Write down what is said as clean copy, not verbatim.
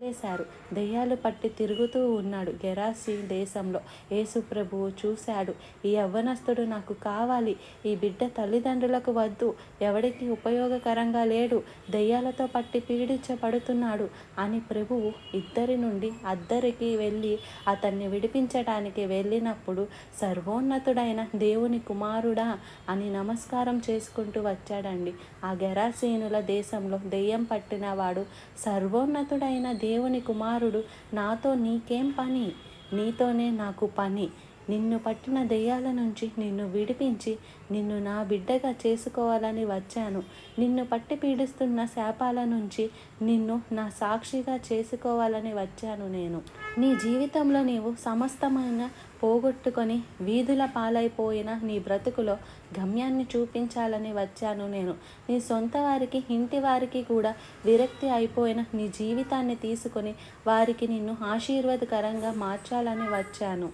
చేశారు. దెయ్యాలు పట్టి తిరుగుతూ ఉన్నాడు గెరాసీ దేశంలో. యేసు ప్రభువు చూశాడు. ఈ యవ్వనస్తుడు నాకు కావాలి, ఈ బిడ్డ తల్లిదండ్రులకు వద్దు, ఎవడికి ఉపయోగకరంగా లేడు, దెయ్యాలతో పట్టి పీడించబడుతున్నాడు అని ప్రభువు ఇద్దరి నుండి అద్దరికి వెళ్ళి అతన్ని విడిపించటానికి వెళ్ళినప్పుడు సర్వోన్నతుడైన దేవుని కుమారుడా అని నమస్కారం చేసుకుంటూ వచ్చాడండి. ఆ గెరాసీనుల దేశంలో దెయ్యం పట్టిన వాడు, సర్వోన్నతుడైన దేవుని కుమారుడు, నాతో నీకేం పని, నీతోనే నాకు పని, నిన్ను పట్టిన దెయ్యాల నుంచి నిన్ను విడిపించి నిన్ను నా బిడ్డగా చేసుకోవాలని వచ్చాను, నిన్ను పట్టి పీడిస్తున్న శాపాల నుంచి నిన్ను నా సాక్షిగా చేసుకోవాలని వచ్చాను నేను. నీ జీవితంలో నీవు సమస్తమైన పోగొట్టుకొని వీధుల పాలైపోయిన నీ బ్రతుకులో గమ్యాన్ని చూపించాలని వచ్చాను నేను. నీ సొంత వారికి, ఇంటి వారికి కూడా విరక్తి అయిపోయిన నీ జీవితాన్ని తీసుకొని వారికి నిన్ను ఆశీర్వాదకరంగా మార్చాలని వచ్చాను.